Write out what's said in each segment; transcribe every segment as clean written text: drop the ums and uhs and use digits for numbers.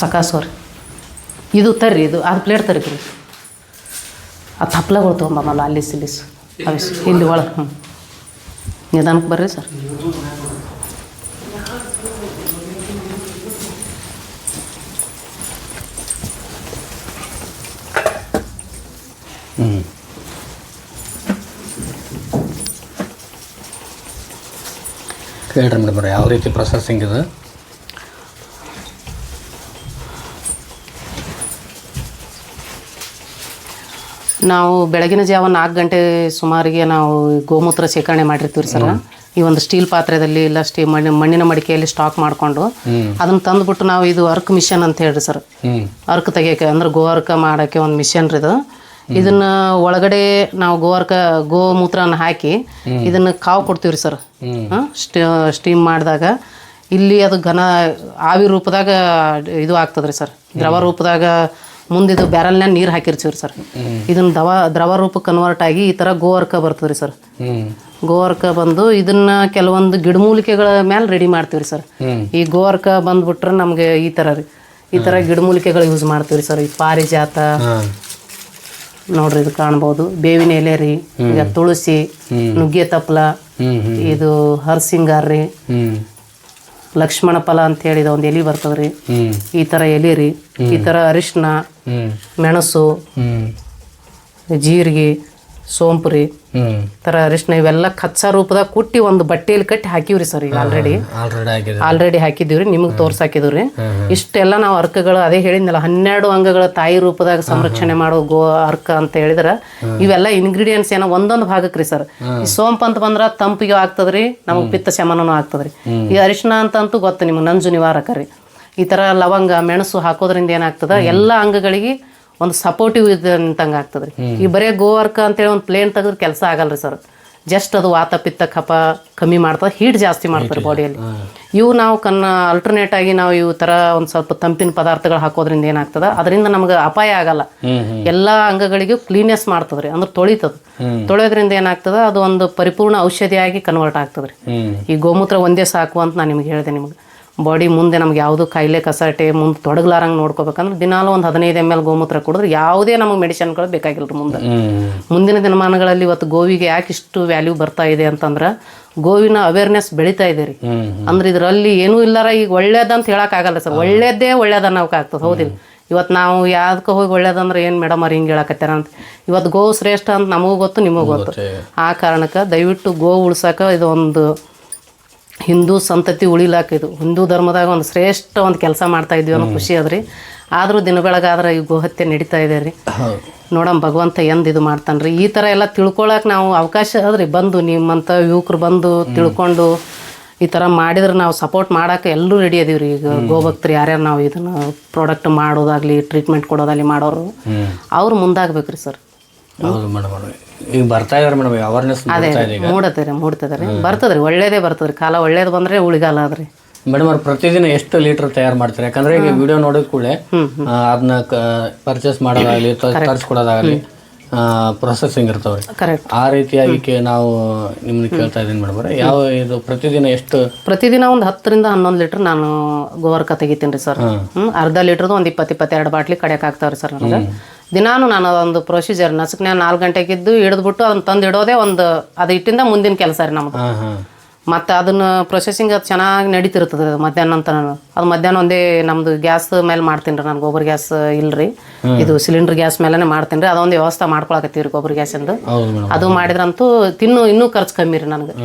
ಸಕಾಸೋರಿ ಇದು ತರ್ರಿ, ಇದು ಅದು ಪ್ಲೇಟ್ ತರ್ರಿ. ಅದು ಹಪ್ಳಗಳು ತೊಗೊಂಬಲ್ಲ ಅಲ್ಲಿ ಸಿಲಿಸ್ ಅವಿಸ್ ಇಲ್ಲಿ ಒಳಗೆ. ನಿಧಾನಕ್ಕೆ ಬರ್ರಿ ಸರ್. ಹೇಳ್ರಿ ಮೇಡಮ್ ಯಾವ ರೀತಿ ಪ್ರೊಸೆಸಿಂಗ್ ಇದೆ? ನಾವು ಬೆಳಗಿನ ಜಾವ 4 ಗಂಟೆ ಸುಮಾರಿಗೆ ನಾವು ಗೋಮೂತ್ರ ಶೇಖರಣೆ ಮಾಡಿರ್ತೀವಿ ಸರ್. ಈ ಒಂದು ಸ್ಟೀಲ್ ಪಾತ್ರೆದಲ್ಲಿ ಇಲ್ಲ ಮಣ್ಣಿನ ಮಡಿಕೆಯಲ್ಲಿ ಸ್ಟಾಕ್ ಮಾಡಿಕೊಂಡು ಅದನ್ನು ತಂದುಬಿಟ್ಟು ನಾವು ಇದು ಅರ್ಕ್ ಮಿಷನ್ ಅಂತ ಹೇಳ್ರಿ ಸರ್. ಅರ್ಕ್ ತೆಗಿಯೋಕೆ ಅಂದ್ರೆ ಗೋ ಅರ್ಕ ಮಾಡೋಕ್ಕೆ ಒಂದು ಮಿಷನ್ ರೀ ಇದು. ಇದನ್ನು ಒಳಗಡೆ ನಾವು ಗೋಮೂತ್ರನ ಹಾಕಿ ಇದನ್ನು ಕಾವು ಕೊಡ್ತೀವಿ ರೀ ಸರ್. ಸ್ಟೀಮ್ ಮಾಡಿದಾಗ ಇಲ್ಲಿ ಅದು ಘನ ಆವಿ ರೂಪದಾಗ ಇದು ಆಗ್ತದೆ ರೀ ಸರ್. ದ್ರವ ರೂಪದಾಗ ಮುಂದಿದು ಬ್ಯಾರಲ್ನಾಗ ನೀರು ಹಾಕಿರ್ತೀವಿ ಸರ್. ಇದನ್ನು ದ್ರವ ರೂಪಕ್ಕೆ ಕನ್ವರ್ಟ್ ಆಗಿ ಈ ಥರ ಗೋವರ್ಕ ಬರ್ತದೆ ರೀ ಸರ್. ಗೋವರ್ಕ ಬಂದು ಇದನ್ನ ಕೆಲವೊಂದು ಗಿಡಮೂಲಿಕೆಗಳ ಮೇಲೆ ರೆಡಿ ಮಾಡ್ತೀವಿ ರೀ ಸರ್. ಈ ಗೋವರ್ಕ ಬಂದ್ಬಿಟ್ರೆ ನಮಗೆ ಈ ಥರ ರೀ, ಈ ಥರ ಗಿಡಮೂಲಿಕೆಗಳು ಯೂಸ್ ಮಾಡ್ತೀವಿ ರೀ ಸರ್. ಈ ಪಾರಿಜಾತ ನೋಡ್ರಿ, ಇದು ಕಾಣ್ಬೋದು. ಬೇವಿನ ಎಲೆ ರೀ, ಈಗ ತುಳಸಿ, ನುಗ್ಗೆ ತಪ್ಪಲ, ಇದು ಹರ್ಸಿಂಗಾರ್ ರೀ, ಲಕ್ಷ್ಮಣ ಫಲ ಅಂತ ಹೇಳಿದ ಒಂದು ಎಲೆ ಬರ್ತದ್ರಿ. ಈ ಥರ ಎಲೆ ರೀ, ಈ ಥರ ಅರಿಶಿನ, ಮೆಣಸು, ಜೀರಿಗೆ, ಸೋಂಪು ರೀ, ಥರ ಅರಿಶಿನ ಇವೆಲ್ಲ ಕಚ್ಚಾ ರೂಪದಾಗ ಕುಟ್ಟಿ ಒಂದು ಬಟ್ಟೆಯಲ್ಲಿ ಕಟ್ಟಿ ಹಾಕಿವ್ರಿ ಸರ್. ಈಗ ಆಲ್ರೆಡಿ ಹಾಕಿದ್ದೀವ್ರಿ, ನಿಮಗೆ ತೋರ್ಸಾಕಿದ್ವಿ. ಇಷ್ಟೆಲ್ಲ ನಾವು ಅರ್ಕಗಳು ಅದೇ ಹೇಳಿದ್ನಲ್ಲ 12 ಅಂಗಗಳ ತಾಯಿ ರೂಪದಾಗ ಸಂರಕ್ಷಣೆ ಮಾಡೋ ಗೋ ಅರ್ಕ ಅಂತ ಹೇಳಿದ್ರೆ ಇವೆಲ್ಲ ಇಂಗ್ರೀಡಿಯೆಂಟ್ಸ್ ಏನೋ ಒಂದೊಂದು ಭಾಗಕ್ಕೆ ರೀ ಸರ್. ಈ ಸೋಂಪು ಅಂತ ಬಂದ್ರೆ ತಂಪಿಗೆ ಆಗ್ತದ್ರಿ, ನಮಗೆ ಪಿತ್ತ ಶಮನೂ ಆಗ್ತದ್ರಿ. ಈ ಅರಿಶಿನ ಅಂತಂತೂ ಗೊತ್ತು ನಿಮ್ಗೆ, ನಂಜು ನಿವಾರಕ ರೀ. ಈ ಥರ ಲವಂಗ, ಮೆಣಸು ಹಾಕೋದ್ರಿಂದ ಏನಾಗ್ತದ ಎಲ್ಲ ಅಂಗಗಳಿಗೆ ಒಂದು ಸಪೋರ್ಟಿವ್ ಇದ್ದಂಗೆ ಆಗ್ತದೆ ರೀ. ಈ ಬರೀ ಗೋವರ್ಕ ಅಂತೇಳಿ ಒಂದು ಪ್ಲೇನ್ ತೆಗೆದ್ರೆ ಕೆಲಸ ಆಗಲ್ರಿ ಸರ್. ಜಸ್ಟ್ ಅದು ವಾತ ಪಿತ್ತ ಕಫ ಕಮ್ಮಿ ಮಾಡ್ತದೆ, ಹೀಟ್ ಜಾಸ್ತಿ ಮಾಡ್ತಾರೆ ಬಾಡಿಯಲ್ಲಿ. ಇವು ನಾವು ಅಲ್ಟರ್ನೇಟ್ ಆಗಿ ನಾವು ಇವು ಥರ ಒಂದು ಸ್ವಲ್ಪ ತಂಪಿನ ಪದಾರ್ಥಗಳು ಹಾಕೋದ್ರಿಂದ ಏನಾಗ್ತದೆ, ಅದರಿಂದ ನಮ್ಗೆ ಅಪಾಯ ಆಗಲ್ಲ. ಎಲ್ಲ ಅಂಗಗಳಿಗೂ ಕ್ಲೀನೆಸ್ ಮಾಡ್ತದ್ರಿ, ಅಂದ್ರೆ ತೊಳಿತದ. ತೊಳೆಯೋದ್ರಿಂದ ಏನಾಗ್ತದೆ, ಅದು ಒಂದು ಪರಿಪೂರ್ಣ ಔಷಧಿಯಾಗಿ ಕನ್ವರ್ಟ್ ಆಗ್ತದೆ ರೀ. ಈ ಗೋಮೂತ್ರ ಒಂದೇ ಸಾಕು ಅಂತ ನಾನು ನಿಮ್ಗೆ ಹೇಳಿದೆ. ನಿಮ್ಗೆ ಬಾಡಿ ಮುಂದೆ ನಮ್ಗೆ ಯಾವುದು ಕಾಯಿಲೆ ಕಸಾಟೆ ಮುಂದೆ ತೊಡಗ್ಲಾರಂಗೆ ನೋಡ್ಕೋಬೇಕಂದ್ರೆ ದಿನಾಲು ಒಂದು 15 ml ಗೋಮೂತ್ರ ಕುಡಿದ್ರೆ ಯಾವುದೇ ನಮಗೆ ಮೆಡಿಸಿನ್ಗಳು ಬೇಕಾಗಿಲ್ಲ ರೀ ಮುಂದಿನ ದಿನಮಾನಗಳಲ್ಲಿ. ಇವತ್ತು ಗೋವಿಗೆ ಯಾಕೆ ಇಷ್ಟು ವ್ಯಾಲ್ಯೂ ಬರ್ತಾ ಇದೆ ಅಂತಂದ್ರೆ ಗೋವಿನ ಅವೇರ್ನೆಸ್ ಬೆಳೀತಾ ಇದೆ ರೀ. ಅಂದ್ರೆ ಇದರಲ್ಲಿ ಏನೂ ಇಲ್ಲಾರ ಈಗ ಒಳ್ಳೇದಂತ ಹೇಳೋಕ್ಕಾಗಲ್ಲ ಸರ್. ಒಳ್ಳೇದೇ ಒಳ್ಳೇದನ್ನೋಕ್ಕಾಗ್ತದೆ, ಹೌದಿಲ್ಲ? ಇವತ್ತು ನಾವು ಯಾವ್ದಕ್ಕೆ ಹೋಗಿ ಒಳ್ಳೇದಂದ್ರೆ ಏನು ಮೇಡಮ್ ಅವ್ರು ಹಿಂಗೆ ಹೇಳಕತ್ತಾರ ಅಂತ. ಇವತ್ತು ಗೋ ಶ್ರೇಷ್ಠ ಅಂತ ನಮಗೂ ಗೊತ್ತು, ನಿಮಗೂ ಗೊತ್ತು. ಆ ಕಾರಣಕ್ಕೆ ದಯವಿಟ್ಟು ಗೋ ಉಳ್ಸೋಕೆ ಇದು ಒಂದು ಹಿಂದೂ ಸಂತತಿ ಉಳಿಲಾಕ, ಇದು ಹಿಂದೂ ಧರ್ಮದಾಗ ಒಂದು ಶ್ರೇಷ್ಠ ಒಂದು ಕೆಲಸ ಮಾಡ್ತಾ ಇದ್ವಿ ಅನ್ನೋ ಖುಷಿ ಅದ್ರಿ. ಆದರೂ ದಿನ ಬೆಳಗಾದ್ರೆ ಈ ಗೋಹತ್ಯೆ ನಡೀತಾ ಇದೆ ರೀ. ನೋಡಮ್ ಭಗವಂತ ಎಂದು ಇದು ಮಾಡ್ತಾನೆ ರೀ. ಈ ಥರ ಎಲ್ಲ ತಿಳ್ಕೊಳಕ್ಕೆ ನಾವು ಅವಕಾಶ ಅದ್ರಿ. ಬಂದು ನಿಮ್ಮಂಥ ಯುವಕರು ಬಂದು ತಿಳ್ಕೊಂಡು ಈ ಥರ ಮಾಡಿದ್ರೆ ನಾವು ಸಪೋರ್ಟ್ ಮಾಡೋಕೆ ಎಲ್ಲರೂ ರೆಡಿ ಅದೀವಿ ರೀ. ಈಗ ಗೋಭಕ್ತರು ಯಾರ್ಯಾರು ನಾವು ಇದನ್ನು ಪ್ರಾಡಕ್ಟ್ ಮಾಡೋದಾಗಲಿ ಟ್ರೀಟ್ಮೆಂಟ್ ಕೊಡೋದಾಗಲಿ ಮಾಡೋರು ಅವ್ರು ಮುಂದಾಗಬೇಕ್ರಿ ಸರ್. ಹೌದು ಮೇಡಮ್, ಈಗ ಬರ್ತಾ ಇದಾರೆ ಮೇಡಮ್, ಅವೇರ್ನೆಸ್ ಮೂಡ್ತದೆ ಬರ್ತದ್ರಿ, ಒಳ್ಳೇದೇ ಬರ್ತದ್ರಿ. ಕಾಲ ಒಳ್ಳೇದು ಬಂದರೆ ಉಳಿಗಾಲ ಅದ್ರಿ. ಮೇಡಮ್ ಅವ್ರು ಪ್ರತಿದಿನ ಎಷ್ಟು ಲೀಟರ್ ತಯಾರು ಮಾಡ್ತಾರೆ? ಯಾಕಂದ್ರೆ ಈಗ ವಿಡಿಯೋ ನೋಡಿದ ಕೂಡಲೇ ಅದನ್ನ ಪರ್ಚೇಸ್ ಮಾಡೋದಾಗಲಿ ತರಿಸ್ಕೊಡೋದಾಗಲಿ ಪ್ರೊಸೆಸಿಂಗ್ ಇರ್ತಾವ್ರಿ. ಕರೆಕ್ಟ್. ಆ ರೀತಿಯಾಗಿ ನಾವು ನಿಮ್ಮನ್ನ ಕೇಳ್ತಾ ಇದ್ದೀನಿ ಮೇಡಮ್ ಅವರೇ, ಯಾವ ಇದು ಪ್ರತಿದಿನ ಒಂದು 10 ರಿಂದ 11 ಲೀಟರ್ ನಾನು ಗೋವರ್ಕ ತೆಗಿತೀನಿ ರೀ ಸರ್. ಅರ್ಧ ಲೀಟರ್ದು ಒಂದು 20-22 ಬಾಟ್ಲಿ ಕಡೆಯಕ್ಕೆ ಆಗ್ತಾವ್ರಿ ಸರ್ ನನಗೆ. ದಿನಾನು ನಾನು ಅದೊಂದು ಪ್ರೊಸೀಜರ್ ನಸಕ್ನ 4 ಗಂಟೆಗಿದ್ದು ಹಿಡಿದ್ಬಿಟ್ಟು ಅದನ್ನ ತಂದು ಇಡೋದೇ ಒಂದು ಅದು ಇಟ್ಟಿಂದ ಮುಂದಿನ ಕೆಲಸ ರೀ ನಮ್ದು. ಮತ್ತು ಅದನ್ನು ಪ್ರೊಸೆಸಿಂಗ್ ಅದು ಚೆನ್ನಾಗಿ ನಡೀತಿರ್ತದೆ ಮಧ್ಯಾಹ್ನ ಅಂತ. ಅದು ಮಧ್ಯಾಹ್ನ ಒಂದೇ ನಮ್ಮದು ಗ್ಯಾಸ್ ಮೇಲೆ ಮಾಡ್ತೀನಿ ರೀ ನಾನು. ಗೊಬ್ಬರ ಗ್ಯಾಸ್ ಇಲ್ಲರಿ, ಇದು ಸಿಲಿಂಡರ್ ಗ್ಯಾಸ್ ಮೇಲೇ ಮಾಡ್ತೀನಿ ರೀ. ಅದೊಂದು ವ್ಯವಸ್ಥೆ ಮಾಡ್ಕೊಳಕತ್ತೀವಿ ರೀ ಗೊಬ್ಬರ ಗ್ಯಾಸಿಂದು. ಅದು ಮಾಡಿದ್ರಂತೂ ಇನ್ನೂ ಖರ್ಚು ಕಮ್ಮಿ ರೀ ನನಗೆ.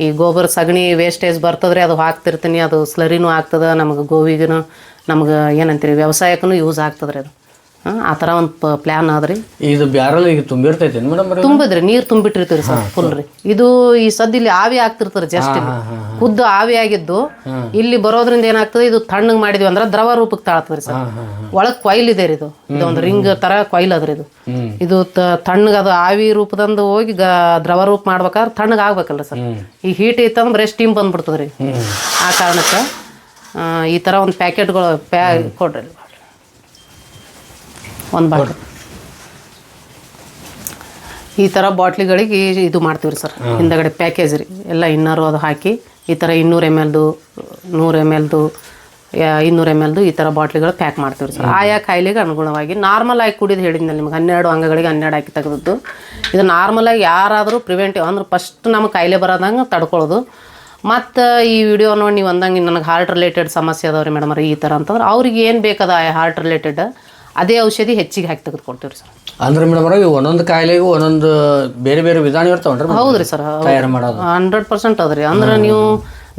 ಈ ಗೊಬ್ಬರ ಸಗಣಿ ವೇಸ್ಟೇಜ್ ಬರ್ತದ್ರಿ, ಅದು ಹಾಕ್ತಿರ್ತೀನಿ. ಅದು ಸ್ಲರಿನೂ ಆಗ್ತದೆ ನಮಗೆ, ಗೋವಿಗೂ ನಮ್ಗೆ ಏನಂತೀರಿ ವ್ಯವಸಾಯಕ್ಕೂ ಯೂಸ್ ಆಗ್ತದೆ ರೀ ಅದು. ಆ ಥರ ಒಂದು ಪ್ಲ್ಯಾನ್ ಆದ್ರಿ. ಇದು ಬ್ಯಾರಲ್ ಈಗ ತುಂಬಿರ್ತೈತಿ ಮೇಡಮ್? ತುಂಬಿದ್ರಿ, ನೀರು ತುಂಬಿಟ್ಟಿರ್ತೀರಿ ಸರ್ ಫುಲ್ ರೀ. ಇದು ಈ ಸದ್ದಿಲ್ಲಿ ಆವಿ ಆಗ್ತಿರ್ತಾರೆ ಜಸ್ಟ್, ಖುದ್ದು ಆವಿ ಆಗಿದ್ದು ಇಲ್ಲಿ ಬರೋದ್ರಿಂದ ಏನಾಗ್ತದೆ, ಇದು ತಣ್ಣಗೆ ಮಾಡಿದ್ವಿ ಅಂದ್ರೆ ದ್ರವ ರೂಪಕ್ಕೆ ತಾಳ್ತದ್ರಿ ಸರ್. ಒಳಗೆ ಕೊಯ್ಲ್ ಇದೆ ರೀ, ಇದೊಂದು ರಿಂಗ್ ಥರ ಕೊಯ್ಲ್ ಅದ್ರಿ ಇದು. ಇದು ತಣ್ಣಗೆ ಅದು ಆವಿ ರೂಪದಂದು ಹೋಗಿ ದ್ರವ ರೂಪ ಮಾಡ್ಬೇಕಾದ್ರೆ ತಣ್ಣಗೆ ಆಗ್ಬೇಕಲ್ರಿ ಸರ್. ಈ ಹೀಟ್ ಇತ್ತಂದ್ರೆ ಬರೀ ಸ್ಟೀಮ್ ಬಂದ್ಬಿಡ್ತದ್ರಿ. ಆ ಕಾರಣಕ್ಕೆ ಈ ಥರ ಒಂದು ಪ್ಯಾಕೆಟ್ಗಳು ಕೊಡ್ರಿ, ಒಂದು ಬಾಟ್ಲಿ ಈ ಥರ ಬಾಟ್ಲಿಗಳಿಗೆ ಇದು ಮಾಡ್ತೀವಿ ರೀ ಸರ್. ಹಿಂದಗಡೆ ಪ್ಯಾಕೇಜ್ ರೀ ಎಲ್ಲ ಇನ್ನರು ಅದು ಹಾಕಿ ಈ ಥರ 200 ml 100 ml 200 ml ಈ ಥರ ಬಾಟ್ಲಿಗಳು ಪ್ಯಾಕ್ ಮಾಡ್ತೀವಿ ಸರ್. ಆಯಾ ಕಾಯಿಲೆಗೆ ಅನುಗುಣವಾಗಿ ನಾರ್ಮಲ್ ಆಗಿ ಕುಡಿದು ಹೇಳಿದ್ನಲ್ಲ ನಿಮ್ಗೆ 12 ಅಂಗಗಳಿಗೆ 12 ಹಾಕಿ ತೆಗೆದದ್ದು. ಇದು ನಾರ್ಮಲಾಗಿ ಯಾರಾದರೂ ಪ್ರಿವೆಂಟಿವ್ ಅಂದ್ರೆ ಫಸ್ಟ್ ನಮ್ಗೆ ಕಾಯಿಲೆ ಬರೋದಂಗೆ ತಡ್ಕೊಳ್ಳೋದು. ಮತ್ತು ಈ ವಿಡಿಯೋ ನೋಡಿ ನೀವು ಅಂದಂಗೆ ನನಗೆ ಹಾರ್ಟ್ ರಿಲೇಟೆಡ್ ಸಮಸ್ಯೆ ಅದಾವ್ರಿ ಮೇಡಮ್ ಈ ಥರ ಅಂತಂದ್ರೆ ಅವ್ರಿಗೆ ಏನು ಬೇಕದ ಹಾರ್ಟ್ ರಿಲೇಟೆಡ್ ಅದೇ ಔಷಧಿ ಹೆಚ್ಚಿಗೆ ಹಾಕಿ ತೆಗೆದುಕೊಡ್ತೀವಿ ಸರ್. ಅಂದ್ರೆ ಮೇಡಮ್ ಇವು ಒಂದೊಂದು ಕಾಯಿಲೆಗೂ ಒಂದೊಂದು ಬೇರೆ ಬೇರೆ ವಿಧಾನ ಇರ್ತಾವನ್ರಿ? ಹೌದ್ರಿ ಸರ್, ತಯಾರು ಮಾಡೋದು 100% ಅದ್ರಿ. ಅಂದ್ರೆ ನೀವು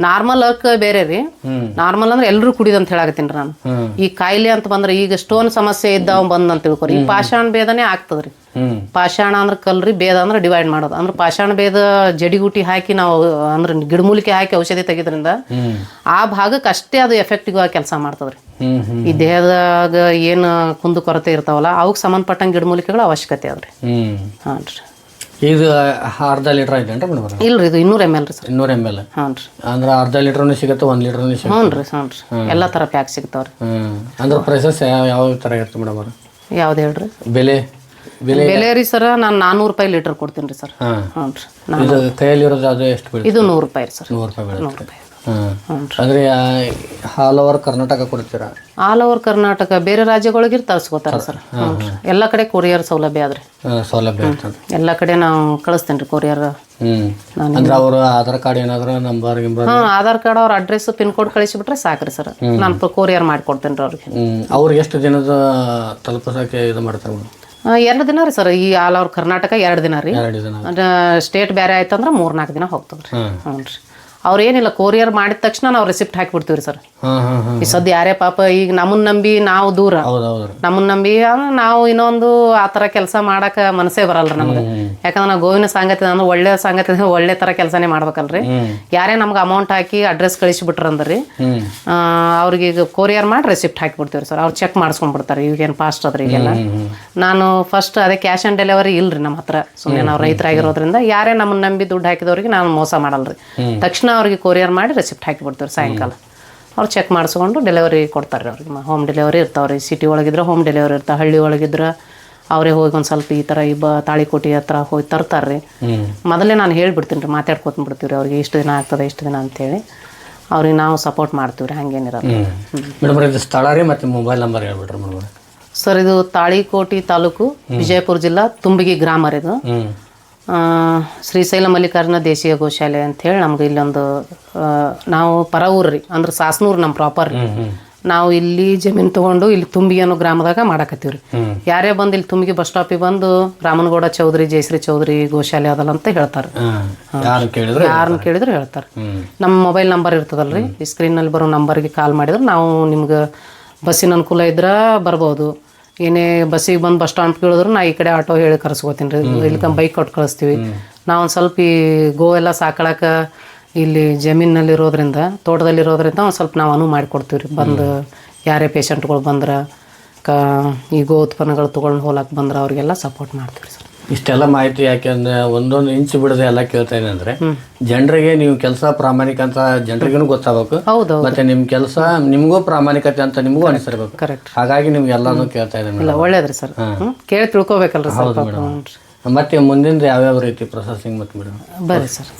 ನಾರ್ಮಲ್ ಬೇರೆ ರೀ. ನಾರ್ಮಲ್ ಅಂದ್ರೆ ಎಲ್ಲರೂ ಕುಡಿದು ಅಂತ ಹೇಳಾಕತ್ತೀನಿ ನಾನು. ಈ ಕಾಯಿಲೆ ಅಂತ ಬಂದ್ರೆ ಈಗ ಸ್ಟೋನ್ ಸಮಸ್ಯೆ ಇದ್ದಾವ ಬಂದ್ ಅಂತ ತಿಳ್ಕೊರಿ. ಈ ಪಾಷಾಣ ಭೇದನೇ ಆಗ್ತದ್ರಿ. ಪಾಷಾಣ ಅಂದ್ರೆ ಕಲ್ರಿ, ಭೇದ ಅಂದ್ರೆ ಡಿವೈಡ್ ಮಾಡೋದು. ಅಂದ್ರೆ ಪಾಷಾಣ ಭೇದ ಜಡಿಗುಟಿ ಹಾಕಿ ನಾವು ಅಂದ್ರೆ ಗಿಡಮೂಲಿಕೆ ಹಾಕಿ ಔಷಧಿ ತೆಗಿದ್ರಿಂದ ಆ ಭಾಗಕ್ಕೆ ಅಷ್ಟೇ ಅದು ಎಫೆಕ್ಟಿವ್ ಆಗಿ ಕೆಲಸ ಮಾಡ್ತದ್ರಿ. ಈ ದೇಹದಾಗ ಏನು ಕುಂದು ಕೊರತೆ ಇರ್ತಾವಲ್ಲ ಅವಕ್ಕೆ ಸಂಬಂಧಪಟ್ಟಂಗೆ ಗಿಡಮೂಲಿಕೆಗಳ ಅವಶ್ಯಕತೆ ಅದ್ರಿ. ಹಾಂ ರೀ. ಇದು ಅರ್ಧ ಲೀಟರ್ ಐತೇನ್ರಿ ಮೇಡಮ್? ಇಲ್ರಿ, ಇದು 200 ml ರೀ ಸರ್. 200 ml. ಹಾಂ ರೀ. ಅಂದ್ರೆ ಅರ್ಧ ಲೀಟರ್ನು ಸಿಗುತ್ತೆ, 1 ಲೀಟರ್ನು ಸಿಗುತ್ತೆ? ಹ್ಞೂ ರೀ, ಹ್ಞೂ ರೀ. ಎಲ್ಲ ಥರ ಪ್ಯಾಕ್ ಸಿಗ್ತಾವ್ರಿ. ಅಂದ್ರೆ ಪ್ರೈಸಸ್ ಯಾವ ಥರ ಇರುತ್ತೆ ಮೇಡಮ್ ಅವ್ರು? ಯಾವ್ದು ಹೇಳ್ರಿ? ಬೆಲೆ ರೀ ಸರ್, ನಾನು 400 ರೂಪಾಯಿ ಲೀಟರ್ ಕೊಡ್ತೀನಿ ರೀ ಸರ್. ಹ್ಞೂ ರೀ. ಇದು ಕೈಯಲ್ಲಿರೋದು ಅದು ಎಷ್ಟು ಬೀಳುತ್ತೆ? ಇದು 100 ರೂಪಾಯಿ ರೀ ಸರ್. 100 ರೂಪಾಯಿ ಬೀಳುತ್ತೆ. ಅಂದ್ರೆ ಆಲ್ ಓವರ್ ಕರ್ನಾಟಕ ಕೊಡ್ತೀರಾ? ಆಲ್ ಓವರ್ ಕರ್ನಾಟಕ, ಬೇರೆ ರಾಜ್ಯಗಳಿಗೆ ತರಿಸ್ಕೋತಾರೆ ಸರ್. ಎಲ್ಲ ಕಡೆ ಕೊರಿಯರ್ ಸೌಲಭ್ಯ ಆದ್ರಿ. ಸೌಲಭ್ಯ ಎಲ್ಲ ಕಡೆ ನಾವು ಕಳಿಸ್ತೇನೆ ರೀ ಕೊರಿಯರ್. ಅಂದ್ರೆ ಅವರು ಆಧಾರ್ ಕಾರ್ಡ್ ಏನಾದ್ರು ನಂಬರ್ ಆಧಾರ್ ಕಾರ್ಡ್ ಅವ್ರ ಅಡ್ರೆಸ್ ಪಿನ್ ಕೋಡ್ ಕಳಿಸಿಬಿಟ್ರೆ ಸಾಕ್ರಿ ಸರ್. ನಾನು ಕೊರಿಯರ್ ಮಾಡಿಕೊಡ್ತೇನೆ ರೀ ಅವ್ರಿಗೆ. ಅವ್ರಿಗೆ ಎಷ್ಟು ದಿನದ ತಲುಪಿಸೋಕೆ ಇದು ಮಾಡ್ತಾರೆ? 2 ದಿನ ರೀ ಸರ್. ಈ ಆಲ್ ಓವರ್ ಕರ್ನಾಟಕ 2 ದಿನ ರೀ. 2 ದಿನ. ಸ್ಟೇಟ್ ಬೇರೆ ಆಯ್ತಂದ್ರೆ 3-4 ದಿನ ಹೋಗ್ತದ್ರಿ. ಹ್ಞೂ ರೀ. ಅವ್ರು ಏನಿಲ್ಲ, ಕೊರಿಯರ್ ಮಾಡಿದ ತಕ್ಷಣ ನಾವು ರೆಸಿಪ್ಟ್ ಹಾಕಿಬಿಡ್ತೀವಿ ರೀ ಸರ್. ಈ ಸದ್ಯ ಯಾರೇ ಪಾಪ ಈಗ ನಮ್ಮನ್ನ ನಂಬಿ ನಾವು ದೂರ, ನಮ್ಮನ್ನ ನಂಬಿ ನಾವು ಇನ್ನೊಂದು ಆ ಥರ ಕೆಲಸ ಮಾಡಕ್ಕೆ ಮನಸ್ಸೇ ಬರಲ್ರಿ ನಮ್ಗೆ. ಯಾಕಂದ್ರೆ ನಾವು ಗೋವಿನ ಸಂಗತಿ ಅಂದ್ರೆ ಒಳ್ಳೆ ಸಂಗತಿ ಒಳ್ಳೆ ಥರ ಕೆಲಸನೇ ಮಾಡ್ಬೇಕಲ್ರಿ. ಯಾರೇ ನಮ್ಗೆ ಅಮೌಂಟ್ ಹಾಕಿ ಅಡ್ರೆಸ್ ಕಳಿಸಿಬಿಟ್ರಂದ್ರಿ ಅವ್ರಿಗೆ ಈಗ ಕೊರಿಯರ್ ಮಾಡಿ ರೆಸಿಪ್ಟ್ ಹಾಕಿಬಿಡ್ತೀವಿ ಸರ್. ಅವ್ರು ಚೆಕ್ ಮಾಡಿಸ್ಕೊಂಡ್ಬಿಡ್ತಾರೆ. ಈಗೇನು ಫಾಸ್ಟ್ ಅದ್ರಿ ಈಗೆಲ್ಲ. ನಾನು ಫಸ್ಟ್ ಅದೇ ಕ್ಯಾಶ್ ಆನ್ ಡೆಲಿವರಿ ಇಲ್ರಿ ನಮ್ಮ ಹತ್ರ. ಸುಮ್ಮನೆ ನಾವು ರೈತರಾಗಿರೋದ್ರಿಂದ ಯಾರೇ ನಮ್ಮನ್ನ ನಂಬಿ ದುಡ್ಡು ಹಾಕಿದವ್ರಿಗೆ ನಾನು ಮೋಸ ಮಾಡಲ್ರಿ. ತಕ್ಷಣ ಅವ್ರಿಗೆ ಕೊರಿಯರ್ ಮಾಡಿ ರೆಸಿಪ್ಟ್ ಹಾಕಿಬಿಡ್ತೀವಿ ಸಾಯಂಕಾಲ. ಅವ್ರು ಚೆಕ್ ಮಾಡಿಸ್ಕೊಂಡು ಡೆಲಿವರಿ ಕೊಡ್ತಾರೆ ಅವ್ರಿಗೆ. ಹೋಮ್ ಡೆಲಿವರಿ ಇರ್ತಾವ್ರಿ. ಸಿಟಿ ಒಳಗಿದ್ರೆ ಹೋಮ್ ಡೆಲಿವರಿ ಇರ್ತಾವೆ. ಹಳ್ಳಿ ಒಳಗಿದ್ರೆ ಅವರೇ ಹೋಗಿ ಒಂದು ಸ್ವಲ್ಪ ಈ ಥರ ತಾಳಿಕೋಟಿ ಹತ್ರ ಹೋಗಿ ತರ್ತಾರೆ ರೀ. ಮೊದಲೇ ನಾನು ಹೇಳ್ಬಿಡ್ತೀನಿ ರೀ, ಮಾತಾಡ್ಕೊತ್ಬಿಡ್ತೀವಿ ರೀ ಅವ್ರಿಗೆ ಇಷ್ಟು ದಿನ ಆಗ್ತದೆ ಇಷ್ಟು ದಿನ ಅಂತೇಳಿ. ಅವ್ರಿಗೆ ನಾವು ಸಪೋರ್ಟ್ ಮಾಡ್ತೀವಿ ರೀ, ಹಂಗೇನಿರೋದು. ಮೇಡಮ್ ಇದು ಸ್ಥಳ ರೀ ಮತ್ತು ಮೊಬೈಲ್ ನಂಬರ್ ಹೇಳ್ಬಿಟ್ರಿ ಮೇಡಮ್? ಸರ್ ಇದು ತಾಳಿಕೋಟಿ ತಾಲೂಕು, ವಿಜಯಪುರ ಜಿಲ್ಲಾ, ತುಂಬಗಿ ಗ್ರಾಮ ರೀ ಇದು. ಶ್ರೀಶೈಲ ಮಲ್ಲಿಕಾರ್ಜುನ ದೇಶೀಯ ಗೋಶಾಲೆ ಅಂಥೇಳಿ ನಮ್ಗೆ ಇಲ್ಲೊಂದು ನಾವು ಪರ ಊರು ರೀ. ಅಂದ್ರೆ ಸಾಸ್ನೂರು ನಮ್ಮ ಪ್ರಾಪರ್ ರೀ. ನಾವು ಇಲ್ಲಿ ಜಮೀನು ತೊಗೊಂಡು ಇಲ್ಲಿ ತುಂಬಿಗೆ ಅನ್ನೋ ಗ್ರಾಮದಾಗ ಮಾಡಾಕತ್ತೀವಿ ರೀ. ಯಾರೇ ಬಂದು ಇಲ್ಲಿ ತುಂಬಿಗೆ ಬಸ್ ಸ್ಟಾಪಿಗೆ ಬಂದು ರಾಮನಗೌಡ ಚೌಧರಿ, ಜಯಶ್ರೀ ಚೌಧರಿ ಗೋಶಾಲೆ ಅದಲ್ಲ ಅಂತ ಹೇಳ್ತಾರೆ. ಯಾರನ್ನ ಕೇಳಿದ್ರೆ ಹೇಳ್ತಾರೆ. ನಮ್ಮ ಮೊಬೈಲ್ ನಂಬರ್ ಇರ್ತದಲ್ರಿ, ಈ ಸ್ಕ್ರೀನಲ್ಲಿ ಬರೋ ನಂಬರ್ಗೆ ಕಾಲ್ ಮಾಡಿದ್ರೆ ನಾವು ನಿಮ್ಗೆ ಬಸ್ಸಿನ ಅನುಕೂಲ ಇದ್ರೆ ಬರ್ಬೋದು. ಏನೇ ಬಸ್ಸಿಗೆ ಬಂದು ಬಸ್ ಸ್ಟಾಂಡ್ ಕೇಳಿದ್ರು ನಾ ಈ ಕಡೆ ಆಟೋ ಹೇಳಿ ಕರ್ಸ್ಕೋತೀನಿ ರೀ. ಇಲ್ಲಿಕ ಬೈಕ್ ಕೊಟ್ಟು ಕಳಿಸ್ತೀವಿ. ನಾವು ಒಂದು ಸ್ವಲ್ಪ ಈ ಗೋ ಎಲ್ಲ ಸಾಕೊಳಕ್ಕೆ ಇಲ್ಲಿ ಜಮೀನಲ್ಲಿರೋದ್ರಿಂದ, ತೋಟದಲ್ಲಿರೋದ್ರಿಂದ ಒಂದು ಸ್ವಲ್ಪ ನಾವು ಅನುವು ಮಾಡಿಕೊಡ್ತೀವಿ ರೀ. ಬಂದು ಯಾರೇ ಪೇಷಂಟ್ಗಳು ಬಂದ್ರೆ ಈ ಗೋ ಉತ್ಪನ್ನಗಳು ತೊಗೊಂಡು ಹೋಲಕ್ಕೆ ಬಂದ್ರೆ ಅವ್ರಿಗೆಲ್ಲ ಸಪೋರ್ಟ್ ಮಾಡ್ತೀವಿ ಸರ್. ಇಷ್ಟೆಲ್ಲ ಮಾಹಿತಿ ಯಾಕೆಂದ್ರೆ ಒಂದೊಂದು ಇಂಚು ಬಿಡದೆ ಎಲ್ಲ ಕೇಳ್ತಾ ಇದೆ ಅಂದ್ರೆ ಜನರಿಗೆ ನೀವು ಕೆಲಸ ಪ್ರಾಮಾಣಿಕ ಅಂತ ಜನರಿಗೂ ಗೊತ್ತಾಗಬೇಕು. ಮತ್ತೆ ನಿಮ್ ಕೆಲಸ ನಿಮ್ಗೂ ಪ್ರಾಮಾಣಿಕತೆ ಅಂತ ನಿಮ್ಗೂ ಅನಿಸಿರ್ಬೇಕು. ಕರೆಕ್ಟ್. ಹಾಗಾಗಿ ನಿಮ್ಗೆ ಎಲ್ಲಾನು ಕೇಳ್ತಾ ಇದೆ. ಒಳ್ಳೇದ್ರಿ ಸರ್, ಕೇಳಿ ತಿಳ್ಕೊಬೇಕಲ್ರಿ ಸರ್. ಮತ್ತೆ ಮುಂದಿನ ಯಾವ್ಯಾವ ರೀತಿ ಪ್ರೊಸೆಸಿಂಗ್ ಮತ್ತೆ ಮೇಡಮ್? ಬರ್ರಿ ಸರ್.